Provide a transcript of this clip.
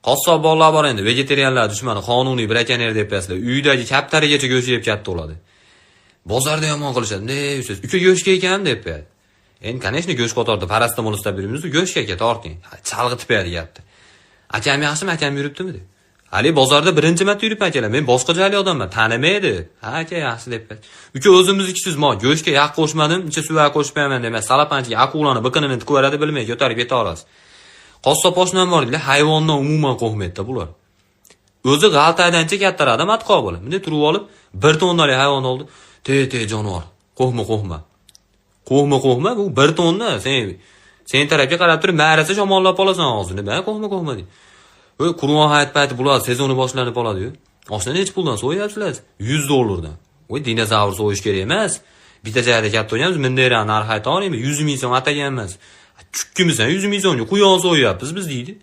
Qassob bolalar bor endi, vegetarianlar dushmani qonuniy brakonyar deb yaslar. Uydagi kaptarigacha go'sht yeb katta bo'ladi. Bozorda yomon qilishadi. Ne, uka go'shtga ekan deb qo'yadi. Endi, конечно, go'sht qatorda parastamol istab beramiz, go'shtga aka torting. Chalg'itib beryapti. Akam yaxshimi, akam yuribdimi deb. Hali bozorda birinchi marta yuribman akalar. Men boshqa joyli odamman, tanimaydi. Ha, aka yaxshi deb qo'yadi. Uka o'zimiznikisiz, mo go'shtga yaq qo'shmadim, ichi suv qo'shib qo'yaman demas. Salapanchiga aqulani biqinini tikib yuboradi, bilmay ko'tarib keta olasiz. Qassob oshnam bor dedilar, hayvondan umuman qo'rqmaydi-da bular. O'zi g'altaydancha kattaradi matqo bo'lib. Bunday turib olib, bir tonnali hayvon oldi. Te jonivor. Qo'rqma. Qo'rqma, bu bir tonna. Sen tarafga qarab turib, ma'rasa shamollab olasan og'zini. Men qo'rqma deydi. Voy, Qur'on hayit payti bular sezoni boshlanib qoladi-yu. Oshni nech puldan so'yapsizlar? $100 dan. Voy, dinozavr so'yish kerak emas. Bitta joyda katta o'ynaymiz, mindayran narx ayta olmaymi? 100 ming so'm atagan emas. Chukkimisan 100 ming so'mga quyon so'yapmiz biz deydi.